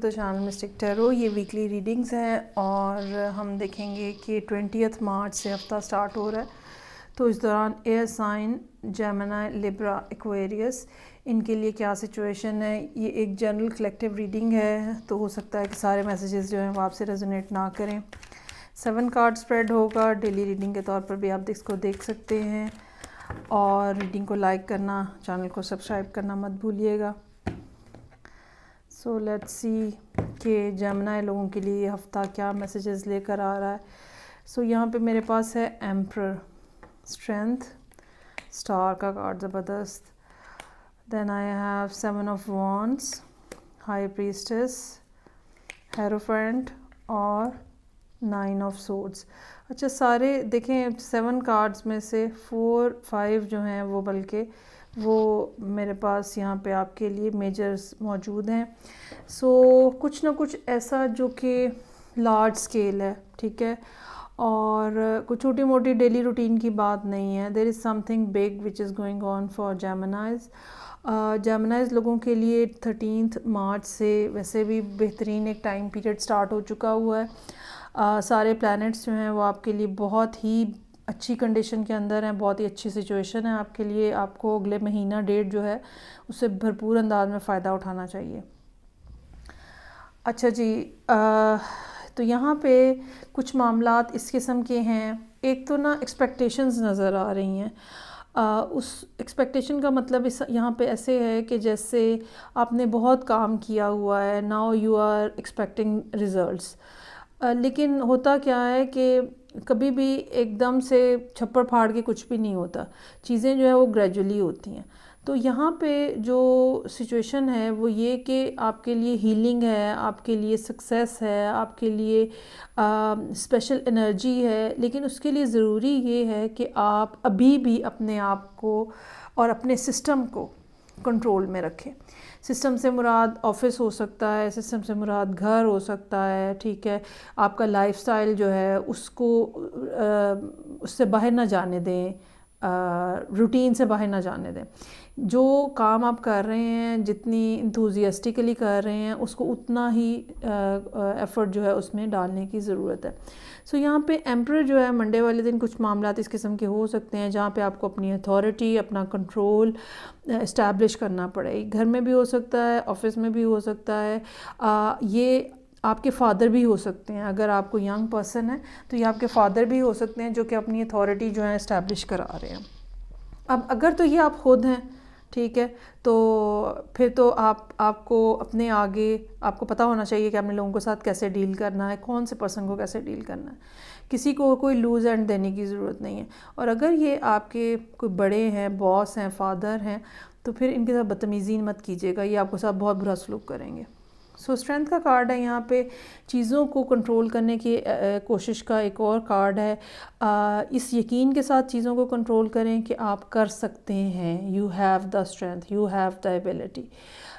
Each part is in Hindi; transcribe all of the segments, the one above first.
The channel mistake tarot. ये वीकली रीडिंग्स हैं और हम देखेंगे कि 20 मार्च से हफ्ता स्टार्ट हो रहा है। तो इस दौरान air sign Gemini, Libra, Aquarius, इनके लिए क्या सिचुएशन है। ये एक जनरल कलेक्टिव रीडिंग है, तो हो सकता है कि सारे मैसेजेस जो हैं वो आपसे रेजोनेट ना करें। 7 कार्ड स्प्रेड होगा डेली रीडिंग के तौर पर भी, आप इसको देख सकते हैं। और रीडिंग को लाइक करना, चैनल को सब्सक्राइब करना मत भूलिएगा। सो लेट्स सी कि जेमिनी लोगों के लिए हफ्ता क्या मैसेजेस लेकर आ रहा है। सो यहाँ पे मेरे पास है एम्परर, स्ट्रेंथ, स्टार का कार्ड ज़बरदस्त। Then I have 7 of wands, high priestess, hierophant और 9 ऑफ सोर्ड्स। अच्छा, सारे देखें 7 कार्ड्स में से 4, 5 जो हैं वो बल्कि वो मेरे पास यहाँ पे आपके लिए मेजर्स मौजूद हैं। सो कुछ ना कुछ ऐसा जो कि लार्ज स्केल है, ठीक है, और कुछ छोटी मोटी डेली रूटीन की बात नहीं है। There is something big which is going on for Geminis. Geminis लोगों के लिए 13 मार्च से वैसे भी बेहतरीन एक टाइम पीरियड स्टार्ट हो चुका हुआ है। सारे प्लैनेट्स जो हैं वो आपके लिए बहुत ही अच्छी कंडीशन के अंदर हैं, बहुत ही अच्छी सिचुएशन है आपके लिए। आपको अगले महीना डेट जो है उससे भरपूर अंदाज में फ़ायदा उठाना चाहिए। अच्छा जी, तो यहाँ पे कुछ मामलात इस किस्म के हैं। एक तो ना एक्सपेक्टेशंस नज़र आ रही हैं। उस एक्सपेक्टेशन का मतलब इस यहाँ पे ऐसे है कि जैसे आपने बहुत काम किया हुआ है, now you are expecting results. लेकिन होता क्या है कि कभी भी एकदम से छप्पड़ फाड़ के कुछ भी नहीं होता, चीज़ें जो है वो ग्रेजुअली होती हैं। तो यहाँ पे जो सिचुएशन है वो ये कि आपके लिए हीलिंग है, आपके लिए सक्सेस है, आपके लिए स्पेशल एनर्जी है, लेकिन उसके लिए ज़रूरी ये है कि आप अभी भी अपने आप को और अपने सिस्टम को कंट्रोल में रखें। सिस्टम से मुराद ऑफिस हो सकता है, सिस्टम से मुराद घर हो सकता है, ठीक है। आपका लाइफस्टाइल जो है उसको उससे बाहर ना जाने दें, रूटीन से बाहर ना जाने दें। जो काम आप कर रहे हैं, जितनी इंथुजियास्टिकली कर रहे हैं, उसको उतना ही एफ़र्ट जो है उसमें डालने की ज़रूरत है। सो यहाँ पे एम्परर जो है मंडे वाले दिन कुछ मामलात इस किस्म के हो सकते हैं जहाँ पे आपको अपनी अथॉरिटी, अपना कंट्रोल इस्टेब्लिश करना पड़े। घर में भी हो सकता है, ऑफिस में भी हो सकता है। ये आपके फादर भी हो सकते हैं। अगर आपको यंग पर्सन है तो ये आपके फादर भी हो सकते हैं जो कि अपनी अथॉरिटी जो है इस्टेब्लिश करा रहे हैं। अब अगर तो ये आप खुद हैं, ठीक है, तो फिर तो आपको अपने आगे आपको पता होना चाहिए कि अपने लोगों के साथ कैसे डील करना है, कौन से पर्सन को कैसे डील करना है। किसी को कोई लूज़ एंड देने की ज़रूरत नहीं है। और अगर ये आपके कोई बड़े हैं, बॉस हैं, फादर हैं, तो फिर इनके साथ बदतमीज़ी मत कीजिएगा, ये आपके साथ बहुत बुरा सलूक करेंगे। सो स्ट्रेंथ का कार्ड है यहाँ पे, चीज़ों को कंट्रोल करने की कोशिश का एक और कार्ड है। इस यकीन के साथ चीज़ों को कंट्रोल करें कि आप कर सकते हैं। You have the strength, you have the ability.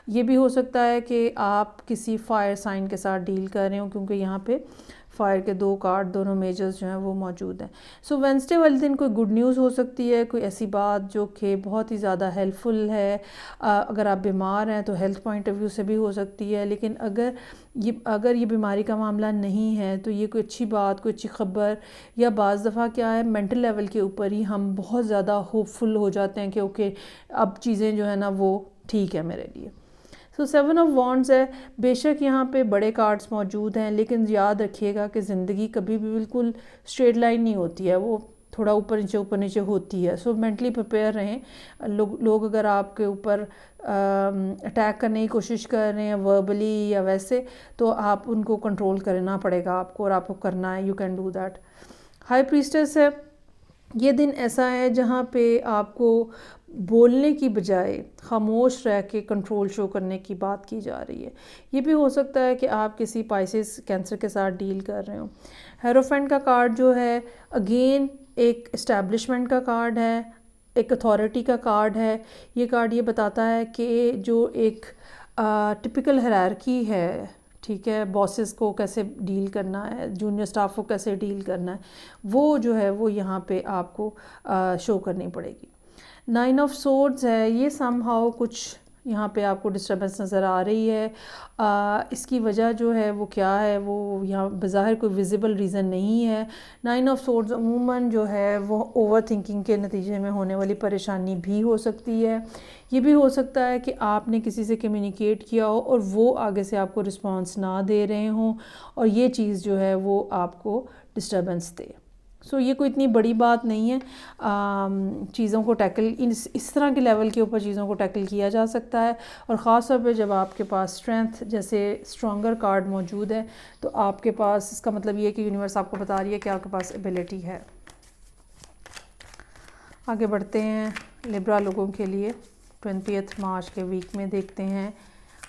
ये भी हो सकता है कि आप किसी फायर साइन के साथ डील कर रहे हो, क्योंकि यहाँ पे फायर के 2 कार्ड, दोनों मेजर्स जो हैं वो मौजूद हैं। सो वेंसडे वाले दिन कोई गुड न्यूज़ हो सकती है, कोई ऐसी बात जो कि बहुत ही ज़्यादा हेल्पफुल है। अगर आप बीमार हैं तो हेल्थ पॉइंट ऑफ व्यू से भी हो सकती है। लेकिन अगर ये बीमारी का मामला नहीं है तो ये कोई अच्छी बात, कोई अच्छी ख़बर, या बाज़ दफ़ा क्या है मेंटल लेवल के ऊपर ही हम बहुत ज़्यादा होपफुल हो जाते हैं कि ओके अब चीज़ें जो है ना वो ठीक है मेरे लिए। सो 7 ऑफ वॉन्ड्स है। बेशक यहाँ पे बड़े कार्ड्स मौजूद हैं, लेकिन याद रखिएगा कि ज़िंदगी कभी भी बिल्कुल स्ट्रेट लाइन नहीं होती है, वो थोड़ा ऊपर नीचे होती है। सो मेंटली प्रिपेयर रहें। लोग अगर आपके ऊपर अटैक करने की कोशिश कर रहे हैं वर्बली या वैसे, तो आप उनको कंट्रोल करना पड़ेगा आपको, और आपको करना है। You can do that. High priestess है। ये दिन ऐसा है जहाँ पे आपको बोलने की बजाय खामोश रह के कंट्रोल शो करने की बात की जा रही है। ये भी हो सकता है कि आप किसी पाइसेस कैंसर के साथ डील कर रहे हो। हेरोफेंट का कार्ड जो है अगेन एक इस्टेब्लिशमेंट का कार्ड है, एक अथॉरिटी का कार्ड है। ये कार्ड ये बताता है कि जो एक टिपिकल हायरार्की है, ठीक है, बॉसेस को कैसे डील करना है, जूनियर स्टाफ को कैसे डील करना है, वो जो है वो यहाँ पे आपको शो करनी पड़ेगी। 9 ऑफ सोर्ड्स है। ये समहाउ कुछ यहाँ पे आपको डिस्टर्बेंस नज़र आ रही है। इसकी वजह जो है वो क्या है, वो यहाँ बज़ाहिर कोई विजिबल रीज़न नहीं है। 9 ऑफ सोर्ड्स अमूमन जो है वो ओवर थिंकिंग के नतीजे में होने वाली परेशानी भी हो सकती है। ये भी हो सकता है कि आपने किसी से कम्युनिकेट किया हो और वो आगे से आपको रिस्पॉन्स ना दे रहे हों और ये चीज़ जो है वो आपको डिस्टर्बेंस दे। सो ये कोई इतनी बड़ी बात नहीं है। चीज़ों को टैकल इस तरह के लेवल के ऊपर चीज़ों को टैकल किया जा सकता है, और ख़ास तौर पे जब आपके पास स्ट्रेंथ जैसे स्ट्रॉन्गर कार्ड मौजूद है तो आपके पास, इसका मतलब ये है कि यूनिवर्स आपको बता रही है कि आपके पास एबिलिटी है। आगे बढ़ते हैं लिब्रा लोगों के लिए 20 मार्च के वीक में देखते हैं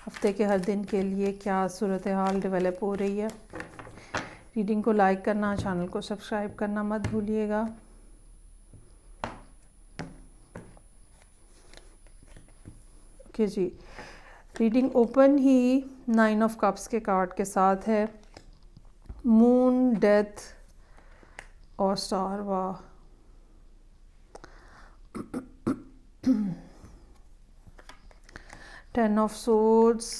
हफ्ते के हर दिन के लिए क्या सूरत हाल डेवलप हो रही है। रीडिंग को लाइक करना, चैनल को सब्सक्राइब करना मत भूलिएगा। ओके जी, रीडिंग ओपन ही 9 ऑफ कप्स के कार्ड के साथ है, मून, डेथ और स्टार। वाह, 10 ऑफ सोर्ड्स,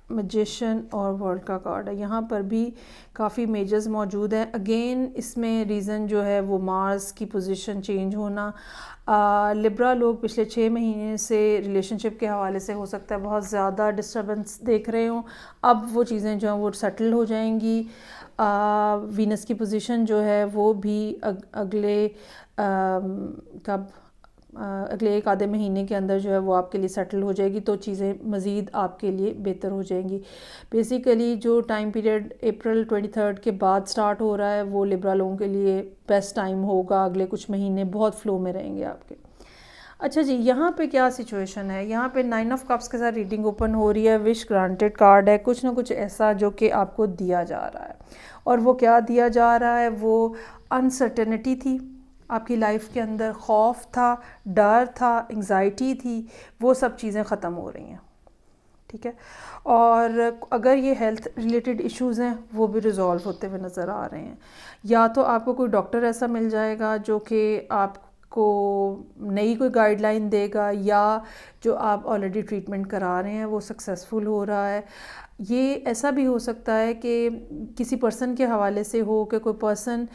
मैजिशियन और वर्ल्ड का कार्ड है। यहाँ पर भी काफ़ी मेजर्स मौजूद हैं। अगेन इसमें रीज़न जो है वो मार्स की पोजीशन चेंज होना। लिब्रा लोग पिछले 6 महीने से रिलेशनशिप के हवाले से हो सकता है बहुत ज़्यादा डिस्टर्बेंस देख रहे हों। अब वो चीज़ें जो हैं वो सेटल हो जाएंगी। वीनस की पोजीशन जो है वो भी अगले एक आधे महीने के अंदर जो है वो आपके लिए सेटल हो जाएगी, तो चीज़ें मज़ीद आपके लिए बेहतर हो जाएंगी। बेसिकली जो टाइम पीरियड अप्रैल 23 के बाद स्टार्ट हो रहा है वो लिब्रा लोगों के लिए बेस्ट टाइम होगा। अगले कुछ महीने बहुत फ्लो में रहेंगे आपके। अच्छा जी, यहाँ पे क्या सिचुएशन है, यहाँ पे 9 ऑफ कप्स के साथ रीडिंग ओपन हो रही है। विश ग्रांटेड कार्ड है, कुछ ना कुछ ऐसा जो कि आपको दिया जा रहा है, और वो क्या दिया जा रहा है, वो अनसर्टेनिटी थी आपकी लाइफ के अंदर, खौफ था, डर था, एंग्जाइटी थी, वो सब चीज़ें ख़त्म हो रही हैं। ठीक है, और अगर ये हेल्थ रिलेटेड इश्यूज़ हैं वो भी रिज़ॉल्व होते हुए नज़र आ रहे हैं। या तो आपको कोई डॉक्टर ऐसा मिल जाएगा जो कि आपको नई कोई गाइडलाइन देगा, या जो आप ऑलरेडी ट्रीटमेंट करा रहे हैं वो सक्सेसफुल हो रहा है। ये ऐसा भी हो सकता है कि किसी पर्सन के हवाले से हो कि कोई पर्सन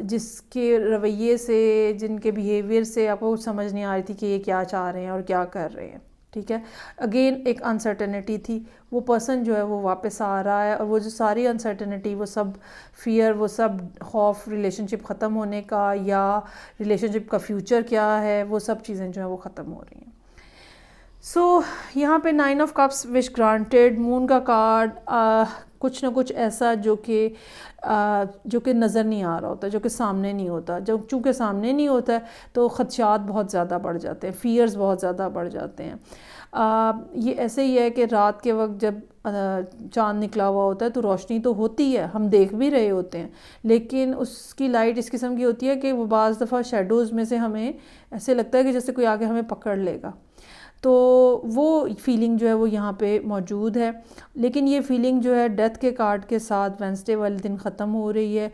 जिसके रवैये से, जिनके बिहेवियर से आपको समझ नहीं आ रही थी कि ये क्या चाह रहे हैं और क्या कर रहे हैं। ठीक है, अगेन एक अनसर्टेनिटी थी, वो पर्सन जो है वो वापस आ रहा है, और वो जो सारी अनसर्टेनिटी, वो सब फियर, वो सब खौफ रिलेशनशिप ख़त्म होने का या रिलेशनशिप का फ्यूचर क्या है, वो सब चीज़ें जो है वो ख़त्म हो रही हैं। सो यहाँ पे 9 of cups, wish granted, moon का कार्ड, कुछ ना कुछ ऐसा जो कि नज़र नहीं आ रहा होता, जो कि सामने नहीं होता। जब चूँकि सामने नहीं होता है तो ख़दशात बहुत ज़्यादा बढ़ जाते हैं, फ़ियर्स बहुत ज़्यादा बढ़ जाते हैं। ये ऐसे ही है कि रात के वक्त जब चाँद निकला हुआ होता है तो रोशनी तो होती है, हम देख भी रहे होते हैं, लेकिन उसकी लाइट इस किस्म की होती है कि वो बाज़ दफ़ा शेडोज़ में से हमें ऐसे लगता है कि जैसे कोई आगे हमें पकड़ लेगा। तो वो फीलिंग जो है वो यहाँ पे मौजूद है, लेकिन ये फीलिंग जो है डेथ के कार्ड के साथ वेंसडे वाले दिन ख़त्म हो रही है।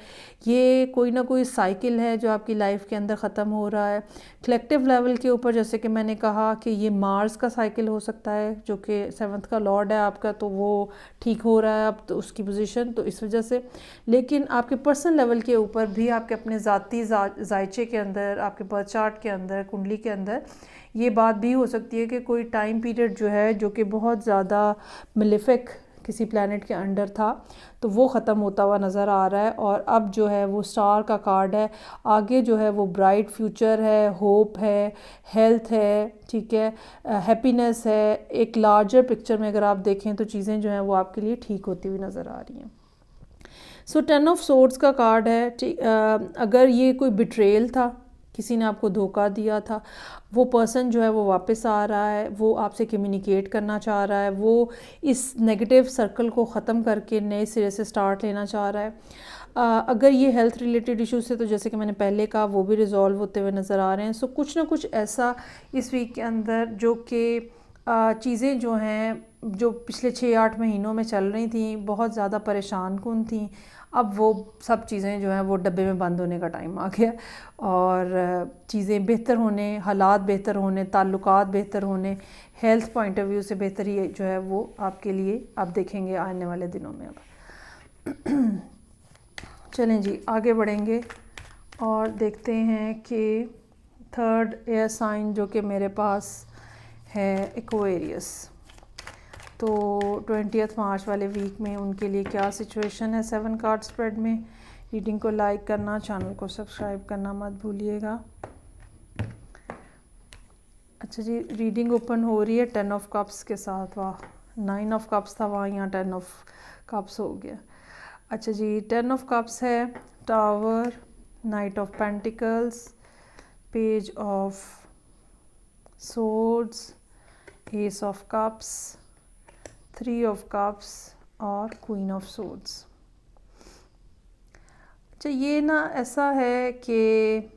ये कोई ना कोई साइकिल है जो आपकी लाइफ के अंदर ख़त्म हो रहा है। कलेक्टिव लेवल के ऊपर, जैसे कि मैंने कहा कि ये मार्स का साइकिल हो सकता है जो कि 7th का लॉर्ड है आपका, तो वो ठीक हो रहा है अब तो उसकी पोजीशन, तो इस वजह से। लेकिन आपके पर्सनल लेवल के ऊपर भी, आपके अपने ज़ाती जायचे के अंदर, आपके बर्थ चार्ट के अंदर, कुंडली के अंदर ये बात भी हो सकती है कि कोई टाइम पीरियड जो है जो कि बहुत ज़्यादा मेलेफिक किसी प्लैनेट के अंडर था, तो वो ख़त्म होता हुआ नज़र आ रहा है। और अब जो है वो स्टार का कार्ड है, आगे जो है वो ब्राइट फ्यूचर है, होप है, हेल्थ है, ठीक है, हैप्पीनेस है। एक लार्जर पिक्चर में अगर आप देखें तो चीज़ें जो हैं वो आपके लिए ठीक होती हुई नज़र आ रही हैं। सो 10 ऑफ सोर्ड्स का कार्ड है। अगर ये कोई बिट्रेयल था, किसी ने आपको धोखा दिया था, वो पर्सन जो है वो वापस आ रहा है, वो आपसे कम्युनिकेट करना चाह रहा है, वो इस नेगेटिव सर्कल को ख़त्म करके नए सिरे से स्टार्ट लेना चाह रहा है। अगर ये हेल्थ रिलेटेड इश्यूज थे तो जैसे कि मैंने पहले कहा वो भी रिज़ॉल्व होते हुए नज़र आ रहे हैं। सो कुछ ना कुछ ऐसा इस वीक के अंदर जो कि चीज़ें जो हैं जो पिछले 6-8 महीनों में चल रही थी, बहुत ज़्यादा परेशान कुन थी, अब वो सब चीज़ें जो हैं वो डब्बे में बंद होने का टाइम आ गया, और चीज़ें बेहतर होने, हालात बेहतर होने, ताल्लुकात बेहतर होने, हेल्थ पॉइंट ऑफ व्यू से बेहतरी जो है वो आपके लिए आप देखेंगे आने वाले दिनों में। अब चलें जी आगे बढ़ेंगे और देखते हैं कि थर्ड एयर साइन जो कि मेरे पास है एक्वेरियस, तो 20 मार्च वाले वीक में उनके लिए क्या सिचुएशन है 7 कार्ड स्प्रेड में। रीडिंग को लाइक करना, चैनल को सब्सक्राइब करना मत भूलिएगा। अच्छा जी, रीडिंग ओपन हो रही है 10 ऑफ कप्स के साथ। वाह, 9 ऑफ कप्स था वहाँ, यहाँ 10 ऑफ कप्स हो गया। अच्छा जी, 10 ऑफ कप्स है tower, night of pentacles, page of swords, S of cups, 3 of cups और क्वीन ऑफ सोर्ड्स। अच्छा, ये ना ऐसा है कि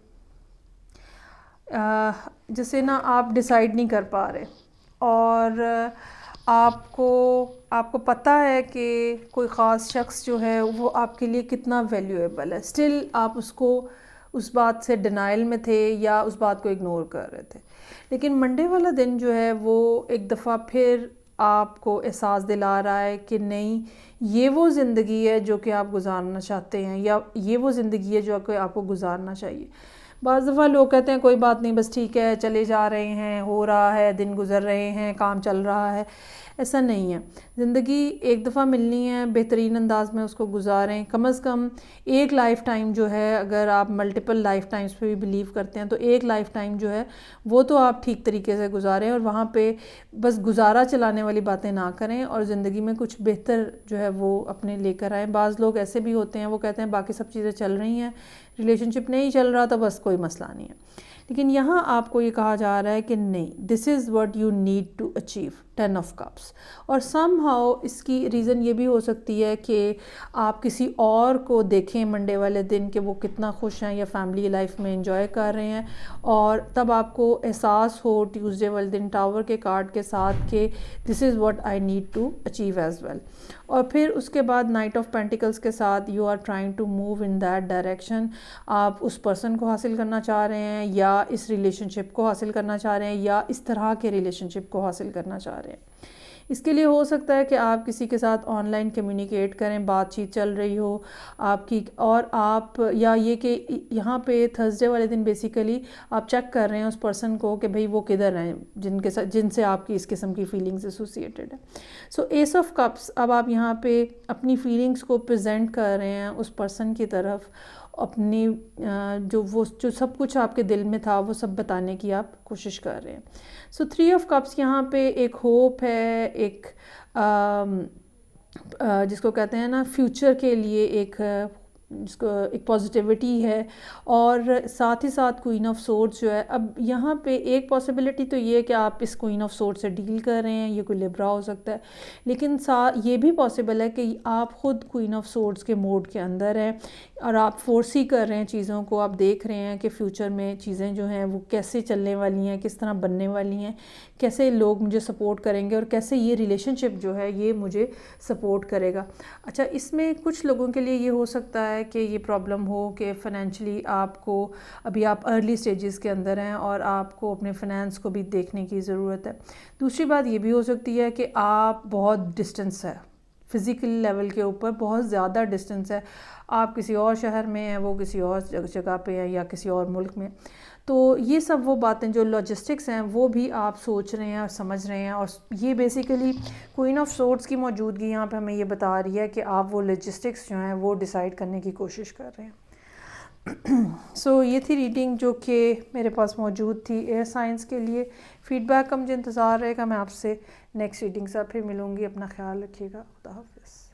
जैसे ना आप डिसाइड नहीं कर पा रहे, और आपको पता है कि कोई ख़ास शख्स जो है वो आपके लिए कितना वैल्यूएबल है, स्टिल आप उसको उस बात से डिनाइल में थे या उस बात को इग्नोर कर रहे थे। लेकिन मंडे वाला दिन जो है वो एक दफ़ा फिर आपको एहसास दिला रहा है कि नहीं, ये वो ज़िंदगी है जो कि आप गुजारना चाहते हैं, या ये वो ज़िंदगी है जो आपको गुजारना चाहिए। बाज़ दफ़ा लोग कहते हैं कोई बात नहीं, बस ठीक है, चले जा रहे हैं, हो रहा है, दिन गुजर रहे हैं, काम चल रहा है। ऐसा नहीं है, ज़िंदगी एक दफ़ा मिलनी है, बेहतरीन अंदाज में उसको गुजारें। कम से कम एक लाइफ़ टाइम जो है, अगर आप मल्टीपल लाइफ़ टाइम्स पे भी बिलीव करते हैं तो एक लाइफ़ टाइम जो है वो तो आप ठीक तरीके से गुजारें, और वहाँ पे बस गुजारा चलाने वाली बातें ना करें, और ज़िंदगी में कुछ बेहतर जो है वो अपने लेकर आएँ। बाज़ लोग ऐसे भी होते हैं, वो कहते हैं बाकी सब चीज़ें चल रही हैं, रिलेशनशिप नहीं चल रहा तो बस कोई मसला नहीं है। लेकिन यहाँ आपको ये कहा जा रहा है कि नहीं, this is what you need to achieve, 10 of cups. और समहाउ इसकी रीज़न ये भी हो सकती है कि आप किसी और को देखें मंडे वाले दिन कि वो कितना खुश हैं या फैमिली लाइफ में एंजॉय कर रहे हैं, और तब आपको एहसास हो ट्यूसडे वाले दिन टावर के कार्ड के साथ कि this is what I need to achieve as well. और फिर उसके बाद नाइट ऑफ पेंटिकल्स के साथ you are trying to move in that direction. आप उस पर्सन को हासिल करना चाह रहे हैं, या इस रिलेशनशिप को हासिल करना चाह रहे हैं, या इस तरह के रिलेशनशिप को हासिल करना चाह रहे हैं। इसके लिए हो सकता है कि आप किसी के साथ ऑनलाइन कम्युनिकेट करें, बातचीत चल रही हो आपकी, और आप या ये कि यहाँ पे थर्सडे वाले दिन बेसिकली आप चेक कर रहे हैं उस पर्सन को कि भाई वो किधर हैं जिनके साथ, जिनसे आपकी इस किस्म की फीलिंग्स एसोसिएटेड है। सो एस ऑफ कप्स, अब आप यहाँ पे अपनी फीलिंग्स को प्रेजेंट कर रहे हैं उस पर्सन की तरफ, अपनी जो सब कुछ आपके दिल में था वो सब बताने की आप कोशिश कर रहे हैं। सो 3 ऑफ कप्स यहाँ पे एक होप है, एक जिसको कहते हैं ना फ्यूचर के लिए एक जिसको एक पॉजिटिविटी है, और साथ ही साथ क्वीन ऑफ सोर्ड्स जो है। अब यहाँ पे एक पॉसिबिलिटी तो ये है कि आप इस क्वीन ऑफ सोर्ड्स से डील कर रहे हैं, ये कोई लिब्रा हो सकता है, लेकिन ये भी पॉसिबल है कि आप ख़ुद क्वीन ऑफ सोर्ड्स के मोड के अंदर हैं, और आप फोर्सी कर रहे हैं चीज़ों को, आप देख रहे हैं कि फ्यूचर में चीज़ें जो हैं वो कैसे चलने वाली हैं, किस तरह बनने वाली हैं, कैसे लोग मुझे सपोर्ट करेंगे, और कैसे ये रिलेशनशिप जो है ये मुझे सपोर्ट करेगा। अच्छा, इसमें कुछ लोगों के लिए ये हो सकता है कि ये प्रॉब्लम हो कि फ़ाइनेंशली आपको, अभी आप अर्ली स्टेजेस के अंदर हैं और आपको अपने फाइनेंस को भी देखने की ज़रूरत है। दूसरी बात ये भी हो सकती है कि आप बहुत डिस्टेंस है, फ़िज़िकल लेवल के ऊपर बहुत ज़्यादा डिस्टेंस है, आप किसी और शहर में हैं, वो किसी और जगह पे है, या किसी और मुल्क में। तो ये सब वो बातें जो लॉजिस्टिक्स हैं वो भी आप सोच रहे हैं और समझ रहे हैं, और ये बेसिकली क्वीन ऑफ सोर्ड्स की मौजूदगी यहाँ पे हमें ये बता रही है कि आप वो लॉजिस्टिक्स जो हैं वो डिसाइड करने की कोशिश कर रहे हैं। सो ये थी रीडिंग जो कि मेरे पास मौजूद थी एयर साइंस के लिए। फ़ीडबैक का मुझे इंतज़ार रहेगा। मैं आपसे नेक्स्ट रीडिंग से फिर मिलूँगी। अपना ख्याल रखिएगा। खुदा हाफ़िज़।